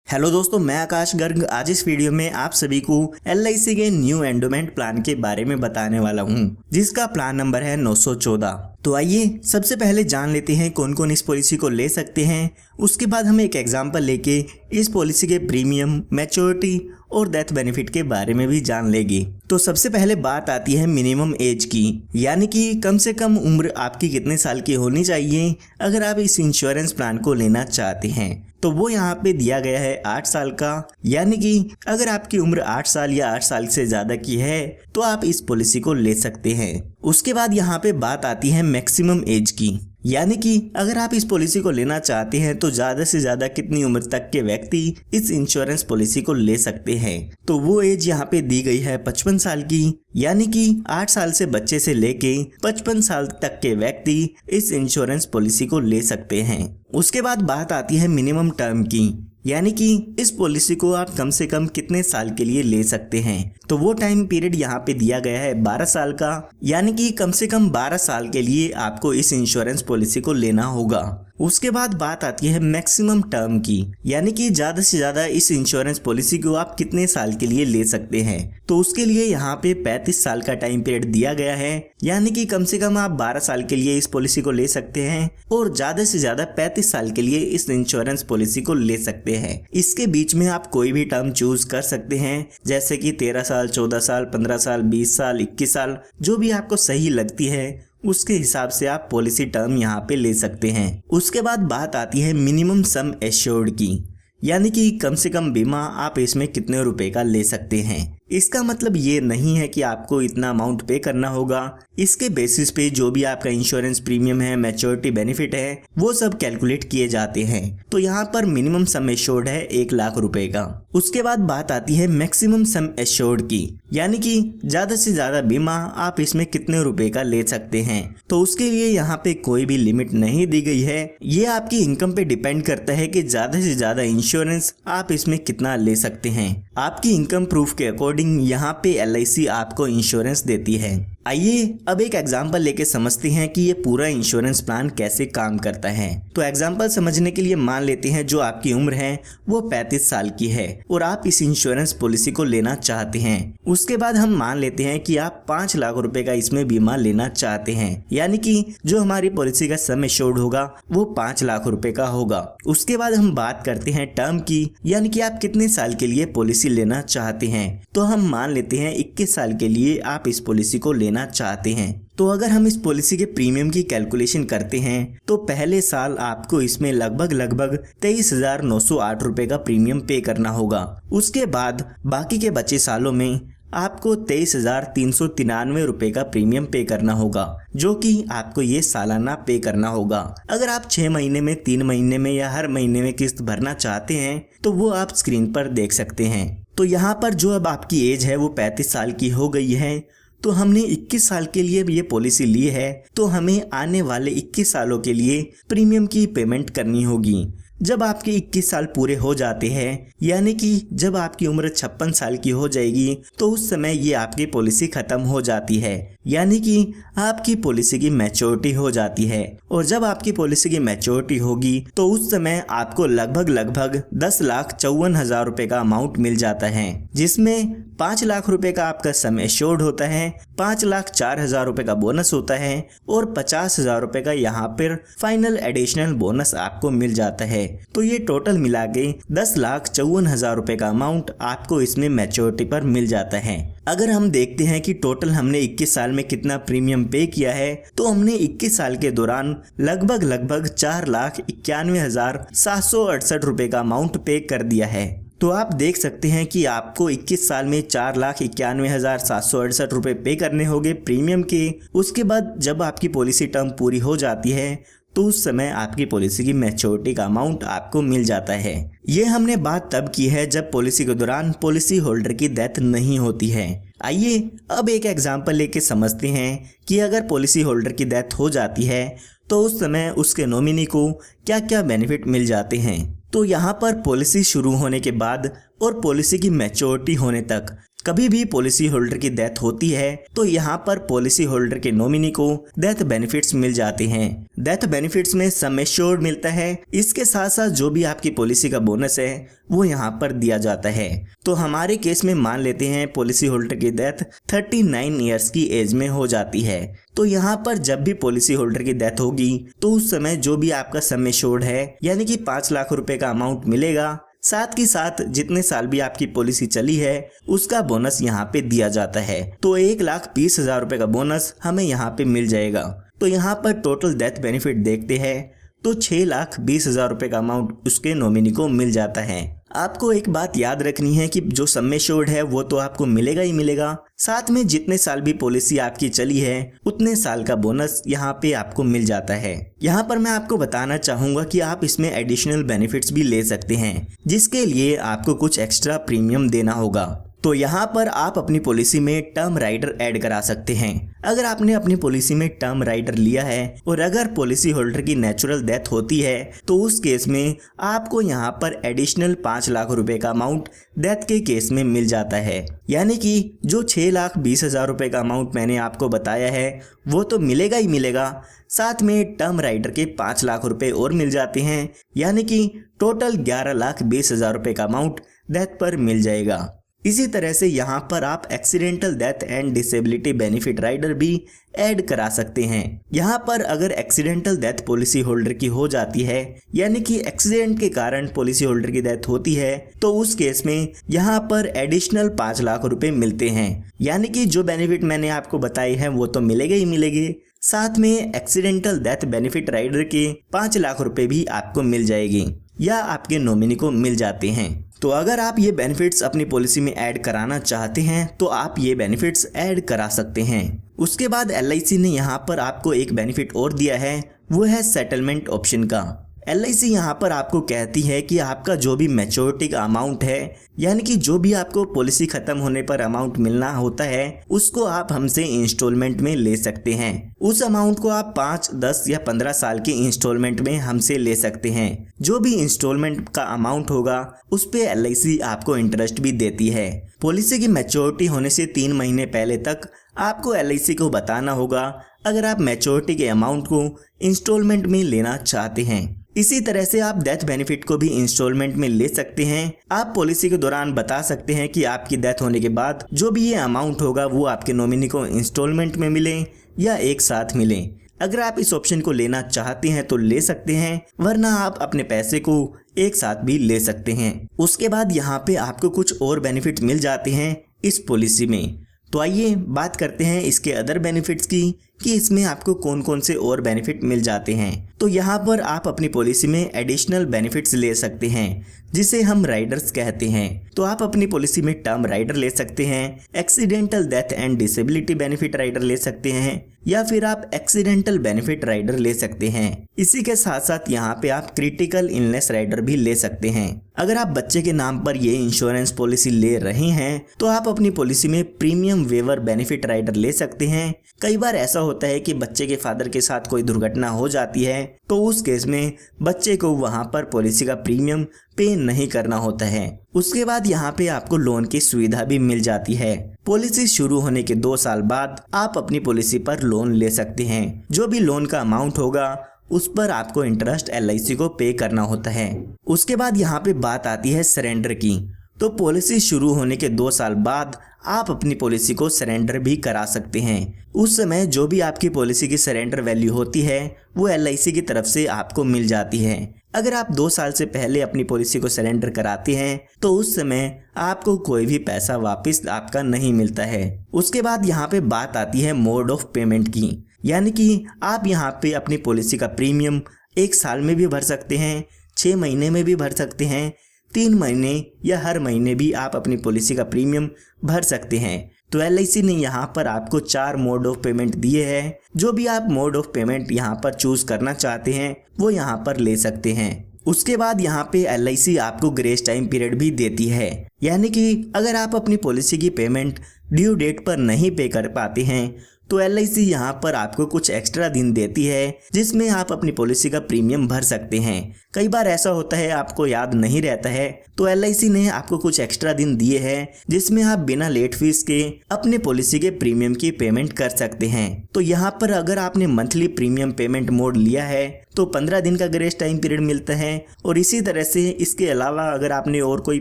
Hello दोस्तों, मैं आकाश गर्ग आज इस वीडियो में आप सभी को LIC के न्यू एंडोमेंट प्लान के बारे में बताने वाला हूं, जिसका प्लान नंबर है 914। तो आइए सबसे पहले जान लेते हैं कौन कौन इस पॉलिसी को ले सकते हैं। उसके बाद हम एक एग्जांपल लेके इस पॉलिसी के प्रीमियम, मैच्योरिटी और डेथ बेनिफिट के बारे में भी जान लेंगे। तो सबसे पहले बात आती है मिनिमम एज की, यानी कि कम से कम उम्र आपकी कितने साल की होनी चाहिए अगर आप इस इंश्योरेंस प्लान को लेना चाहते हैं। तो वो यहाँ पे दिया गया है 8 साल का, यानी कि अगर आपकी उम्र 8 साल या 8 साल से ज़्यादा की है तो आप इस पॉलिसी को ले सकते हैं। उसके बाद यहाँ पे बात आती है मैक्सिमम एज की, यानी कि अगर आप इस पॉलिसी को लेना चाहते हैं तो ज़्यादा से ज़्यादा कितनी उम्र तक के व्यक्ति इस इंश्योरेंस पॉलिसी को ले सकते हैं। तो वो एज यहाँ पे दी गई है 55 साल की, यानी कि 8 साल से बच्चे से लेके 55 साल तक के व्यक्ति इस इंश्योरेंस पॉलिसी को ले सकते हैं। उसके बाद बात आती है मिनिमम टर्म की, यानी कि इस पॉलिसी को आप कम से कम कितने साल के लिए ले सकते हैं। तो वो टाइम पीरियड यहाँ पे दिया गया है 12 साल का, यानी कि कम से कम 12 साल के लिए आपको इस इंश्योरेंस पॉलिसी को लेना होगा। उसके बाद बात आती है मैक्सिमम टर्म की, यानी कि ज़्यादा से ज़्यादा इस इंश्योरेंस पॉलिसी को आप कितने साल के लिए ले सकते हैं। तो उसके लिए यहाँ पे 35 साल का टाइम पीरियड दिया गया है, यानी कि कम से कम आप 12 साल के लिए इस पॉलिसी को ले सकते हैं और ज़्यादा से ज़्यादा 35 साल के लिए इस इंश्योरेंस पॉलिसी को ले सकते हैं। इसके बीच में आप कोई भी टर्म चूज कर सकते हैं, जैसे कि 13 साल, 14 साल, 15 साल, 20 साल, 21 साल, जो भी आपको सही लगती है उसके हिसाब से आप पॉलिसी टर्म यहाँ पे ले सकते हैं। उसके बाद बात आती है मिनिमम सम एश्योर्ड की, यानी कि कम से कम बीमा आप इसमें कितने रुपए का ले सकते हैं। इसका मतलब ये नहीं है कि आपको इतना अमाउंट पे करना होगा। इसके बेसिस पे जो भी आपका इंश्योरेंस प्रीमियम है, मैच्योरिटी बेनिफिट है, वो सब कैलकुलेट किए जाते हैं। तो यहाँ पर मिनिमम सम एश्योर्ड है 1 लाख रुपए का। उसके बाद बात आती है मैक्सिमम सम एश्योर्ड की, यानी कि ज्यादा से ज्यादा बीमा आप इसमें कितने रुपए का ले सकते हैं। तो उसके लिए यहाँ पे कोई भी लिमिट नहीं दी गई है, ये आपकी इनकम पे डिपेंड करता है कि ज्यादा से ज्यादा इंश्योरेंस आप इसमें कितना ले सकते हैं। आपकी इनकम प्रूफ के अकॉर्डिंग यहाँ पे LIC आपको इंश्योरेंस देती है। आइए अब एक एग्जांपल लेके समझते हैं कि ये पूरा इंश्योरेंस प्लान कैसे काम करता है। तो एग्जांपल समझने के लिए मान लेते हैं जो आपकी उम्र है वो 35 साल की है और आप इस इंश्योरेंस पॉलिसी को लेना चाहते हैं। उसके बाद हम मान लेते हैं कि आप 5 लाख रुपए का इसमें बीमा लेना चाहते हैं, यानी कि जो हमारी पॉलिसी का सम एश्योर्ड होगा वो 5 लाख रुपए का होगा। उसके बाद हम बात करते हैं टर्म की, यानी कि आप कितने साल के लिए पॉलिसी लेना चाहते हैं। तो हम मान लेते हैं 21 साल के लिए आप इस पॉलिसी को लेना चाहते हैं। तो अगर हम इस पॉलिसी के प्रीमियम की कैलकुलेशन करते हैं तो पहले साल आपको इसमें लगभग 23,908 रुपए का प्रीमियम पे करना होगा। उसके बाद बाकी के बचे सालों में आपको 23,393 रुपए का प्रीमियम पे करना होगा, जो कि आपको ये सालाना पे करना होगा। अगर आप 6 महीने में, 3 महीने में या हर महीने में किस्त भरना चाहते हैं तो वो आप स्क्रीन पर देख सकते हैं। तो यहाँ पर जो अब आपकी एज है वो 35 साल की हो गई है, तो हमने 21 साल के लिए ये पॉलिसी ली है, तो हमें आने वाले 21 सालों के लिए प्रीमियम की पेमेंट करनी होगी। जब आपके 21 साल पूरे हो जाते हैं, यानी कि जब आपकी उम्र 56 साल की हो जाएगी, तो उस समय ये आपकी पॉलिसी खत्म हो जाती है, यानी कि आपकी पॉलिसी की मैच्योरिटी हो जाती है। और जब आपकी पॉलिसी की मैच्योरिटी होगी तो उस समय आपको लगभग 10,54,000 रुपए का अमाउंट मिल जाता है, जिसमें 5 लाख रुपए का आपका सम एश्योर्ड होता है, 5,04,000 रुपए का बोनस होता है और 50,000 रुपए का यहाँ पर फाइनल एडिशनल बोनस आपको मिल जाता है। तो ये टोटल मिला के 10,54,000 रुपए का अमाउंट आपको इसमें मैच्योरिटी पर मिल जाता है। अगर हम देखते हैं कि टोटल हमने 21 साल में कितना प्रीमियम पे किया है, तो हमने 21 साल के दौरान लगभग 4,91,768 रुपए का अमाउंट पे कर दिया है। तो आप देख सकते हैं कि आपको 21 साल में 4,91,768 रुपए पे करने होंगे प्रीमियम के। उसके बाद जब आपकी पॉलिसी टर्म पूरी हो जाती है तो उस समय आपकी पॉलिसी की मैच्योरिटी का अमाउंट आपको मिल जाता है। ये हमने बात तब की है जब पॉलिसी के दौरान पॉलिसी होल्डर की डेथ नहीं होती है। आइए अब एक एग्जांपल लेके समझते हैं कि अगर पॉलिसी होल्डर की डेथ हो जाती है तो उस समय उसके नॉमिनी को क्या क्या बेनिफिट मिल जाते हैं। तो यहाँ पर पॉलिसी शुरू होने के बाद और पॉलिसी की मैच्योरिटी होने तक कभी भी पॉलिसी होल्डर की डेथ होती है तो यहाँ पर पॉलिसी होल्डर के नॉमिनी को डेथ बेनिफिट्स मिल जाते हैं। डेथ बेनिफिट्स में सम एश्योर्ड मिलता है, इसके साथ साथ जो भी आपकी पॉलिसी का बोनस है वो यहाँ पर दिया जाता है। तो हमारे केस में मान लेते हैं पॉलिसी होल्डर की डेथ 39 ईयर्स की एज में हो जाती है। तो यहाँ पर जब भी पॉलिसी होल्डर की डेथ होगी तो उस समय जो भी आपका सम एश्योर्ड है यानी कि 5 लाख रुपए का अमाउंट मिलेगा, साथ ही साथ जितने साल भी आपकी पॉलिसी चली है उसका बोनस यहाँ पे दिया जाता है। तो 1,20,000 रुपए का बोनस हमें यहाँ पे मिल जाएगा। तो यहाँ पर टोटल डेथ बेनिफिट देखते हैं तो 6,20,000 रुपए का अमाउंट उसके नॉमिनी को मिल जाता है। आपको एक बात याद रखनी है कि जो सम एश्योर्ड है वो तो आपको मिलेगा ही मिलेगा, साथ में जितने साल भी पॉलिसी आपकी चली है उतने साल का बोनस यहाँ पे आपको मिल जाता है। यहाँ पर मैं आपको बताना चाहूंगा कि आप इसमें एडिशनल बेनिफिट्स भी ले सकते हैं, जिसके लिए आपको कुछ एक्स्ट्रा प्रीमियम देना होगा। तो यहाँ पर आप अपनी पॉलिसी में टर्म राइडर ऐड करा सकते हैं। अगर आपने अपनी पॉलिसी में टर्म राइडर लिया है और अगर पॉलिसी होल्डर की नेचुरल डेथ होती है तो उस केस में आपको यहाँ पर एडिशनल 5 लाख रुपए का अमाउंट डेथ के केस में मिल जाता है। यानी कि जो 6,20,000 रुपए का अमाउंट मैंने आपको बताया है वो तो मिलेगा ही मिलेगा, साथ में टर्म राइडर के 5 लाख रुपए और मिल जाते हैं, यानी कि टोटल 11,20,000 रुपए का अमाउंट डेथ पर मिल जाएगा। इसी तरह से यहाँ पर आप accidental death and disability benefit rider भी ऐड करा सकते हैं। यहाँ पर अगर एक्सीडेंटल डेथ पॉलिसी होल्डर की हो जाती है यानी कि एक्सीडेंट के कारण पॉलिसी होल्डर की डेथ होती है तो उस केस में यहाँ पर एडिशनल 5 लाख रुपए मिलते हैं। यानी कि जो बेनिफिट मैंने आपको बताए हैं वो तो मिलेगा ही मिलेंगे, साथ में एक्सीडेंटल डेथ बेनिफिट राइडर के 5 लाख रुपए भी आपको मिल जाएगी या आपके नॉमिनी को मिल जाते हैं। तो अगर आप ये बेनिफिट्स अपनी पॉलिसी में ऐड कराना चाहते हैं तो आप ये बेनिफिट्स ऐड करा सकते हैं। उसके बाद LIC ने यहाँ पर आपको एक बेनिफिट और दिया है, वो है सेटलमेंट ऑप्शन का। LIC यहाँ पर आपको कहती है कि आपका जो भी मैच्योरिटी का अमाउंट है यानी कि जो भी आपको पॉलिसी खत्म होने पर अमाउंट मिलना होता है उसको आप हमसे इंस्टॉलमेंट में ले सकते हैं। उस अमाउंट को आप 5, 10 या 15 साल के इंस्टॉलमेंट में हमसे ले सकते हैं। जो भी इंस्टॉलमेंट का अमाउंट होगा उस पे LIC आपको इंटरेस्ट भी देती है। पॉलिसी की मैच्योरिटी होने से 3 महीने पहले तक आपको LIC को बताना होगा अगर आप मैच्योरिटी के अमाउंट को इंस्टॉलमेंट में लेना चाहते हैं। इसी तरह से आप डेथ बेनिफिट को भी इंस्टॉलमेंट में ले सकते हैं। आप पॉलिसी के दौरान बता सकते हैं कि आपकी डेथ होने के बाद जो भी ये अमाउंट होगा वो आपके नॉमिनी को इंस्टॉलमेंट में मिले या एक साथ मिले। अगर आप इस ऑप्शन को लेना चाहते हैं तो ले सकते हैं, वरना आप अपने पैसे को एक साथ भी ले सकते हैं। उसके बाद यहाँ पे आपको कुछ और बेनिफिट मिल जाते हैं इस पॉलिसी में। तो आइए बात करते हैं इसके अदर बेनिफिट्स की कि इसमें आपको कौन कौन से और बेनिफिट मिल जाते हैं। तो यहाँ पर आप अपनी पॉलिसी में एडिशनल बेनिफिट्स ले सकते हैं जिसे हम राइडर्स कहते हैं। तो आप अपनी पॉलिसी में टर्म राइडर ले सकते हैं, accidental death and disability benefit rider ले सकते हैं या फिर आप एक्सीडेंटल बेनिफिट राइडर ले सकते हैं। इसी के साथ साथ यहाँ पे आप क्रिटिकल इलनेस राइडर भी ले सकते हैं। अगर आप बच्चे के नाम पर ये इंश्योरेंस पॉलिसी ले रहे हैं तो आप अपनी पॉलिसी में प्रीमियम वेवर बेनिफिट राइडर ले सकते हैं। कई बार ऐसा होता है कि बच्चे के फादर के साथ कोई दुर्घटना हो जाती है तो उस केस में बच्चे को वहां पर पॉलिसी का प्रीमियम पे नहीं करना होता है। उसके बाद यहाँ पे आपको लोन की सुविधा भी मिल जाती है। पॉलिसी शुरू होने के 2 साल बाद आप अपनी पॉलिसी पर लोन ले सकते हैं। जो भी लोन का अमाउंट होगा उस पर आपको इंटरेस्ट LIC को पे करना होता है। उसके बाद यहाँ पे बात आती है सरेंडर की। तो पॉलिसी शुरू होने के 2 साल बाद आप अपनी पॉलिसी को सरेंडर भी करा सकते हैं। उस समय जो भी आपकी पॉलिसी की सरेंडर वैल्यू होती है वो LIC की तरफ से आपको मिल जाती है। अगर आप 2 साल से पहले अपनी पॉलिसी को सरेंडर कराते हैं तो उस समय आपको कोई भी पैसा वापस आपका नहीं मिलता है। उसके बाद यहाँ पे बात आती है मोड ऑफ पेमेंट की, यानी कि आप यहाँ पे अपनी पॉलिसी का प्रीमियम 1 साल में भी भर सकते हैं, 6 महीने में भी भर सकते हैं, 3 महीने या हर महीने भी आप अपनी पॉलिसी का प्रीमियम भर सकते हैं। तो LIC ने यहाँ पर आपको 4 मोड ऑफ पेमेंट दिए हैं। जो भी आप मोड ऑफ पेमेंट यहाँ पर चूज करना चाहते हैं वो यहाँ पर ले सकते हैं। उसके बाद यहाँ पे LIC आपको ग्रेस टाइम पीरियड भी देती है, यानी कि अगर आप अपनी पॉलिसी की पेमेंट ड्यू डेट पर नहीं पे कर पाते हैं तो LIC यहाँ पर आपको कुछ एक्स्ट्रा दिन देती है जिसमें आप अपनी पॉलिसी का प्रीमियम भर सकते हैं। कई बार ऐसा होता है आपको याद नहीं रहता है, तो LIC ने आपको कुछ एक्स्ट्रा दिन दिए हैं जिसमें आप बिना लेट फीस के अपने पॉलिसी के प्रीमियम की पेमेंट कर सकते हैं। तो यहाँ पर अगर आपने मंथली प्रीमियम पेमेंट मोड लिया है तो 15 दिन का ग्रेस टाइम पीरियड मिलता है, और इसी तरह से इसके अलावा अगर आपने और कोई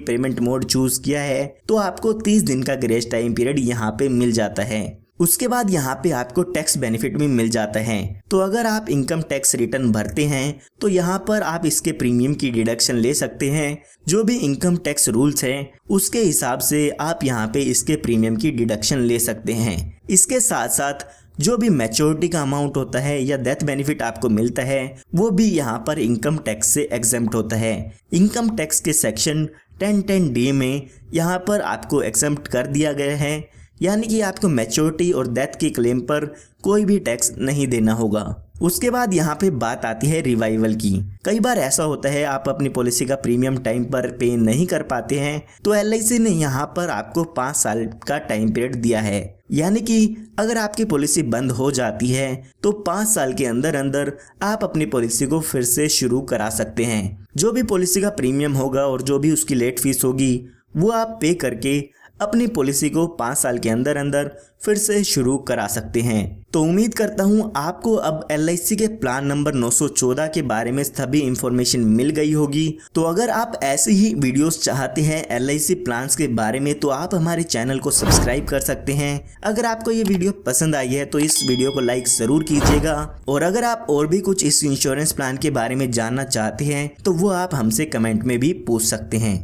पेमेंट मोड चूज किया है तो आपको 30 दिन का ग्रेस टाइम पीरियड यहाँ पे मिल जाता है। उसके बाद यहाँ पे आपको टैक्स बेनिफिट भी मिल जाता है। तो अगर आप इनकम टैक्स रिटर्न भरते हैं तो यहाँ पर आप इसके प्रीमियम की डिडक्शन ले सकते हैं। जो भी इनकम टैक्स रूल्स हैं उसके हिसाब से आप यहाँ पे इसके प्रीमियम की डिडक्शन ले सकते हैं। इसके साथ साथ जो भी मैच्योरिटी का अमाउंट होता है या डेथ बेनिफिट आपको मिलता है वो भी यहाँ पर इनकम टैक्स से एग्जेम्प्ट होता है। इनकम टैक्स के सेक्शन 1010D में यहाँ पर आपको एग्जेम्प्ट कर दिया गया है, यानी कि आपको मैच्योरिटी और डेथ के क्लेम पर कोई भी टैक्स नहीं देना होगा। उसके बाद यहाँ पे बात आती है रिवाइवल की। कई बार ऐसा होता है आप अपनी पॉलिसी का प्रीमियम टाइम पर पे नहीं कर पाते हैं, तो LIC ने यहाँ पर आपको 5 साल का टाइम पीरियड दिया है, यानी कि अगर आपकी पॉलिसी बंद हो जाती है तो 5 साल के अंदर अंदर आप अपनी पॉलिसी को फिर से शुरू करा सकते हैं। जो भी पॉलिसी का प्रीमियम होगा और जो भी उसकी लेट फीस होगी वो आप पे करके अपनी पॉलिसी को 5 साल के अंदर अंदर फिर से शुरू करा सकते हैं। तो उम्मीद करता हूँ आपको अब LIC के प्लान नंबर 914 के बारे में सभी इंफॉर्मेशन मिल गई होगी। तो अगर आप ऐसे ही वीडियोस चाहते हैं LIC प्लान्स के बारे में तो आप हमारे चैनल को सब्सक्राइब कर सकते हैं। अगर आपको ये वीडियो पसंद आई है तो इस वीडियो को लाइक ज़रूर कीजिएगा, और अगर आप और भी कुछ इस इंश्योरेंस प्लान के बारे में जानना चाहते हैं तो वो आप हमसे कमेंट में भी पूछ सकते हैं।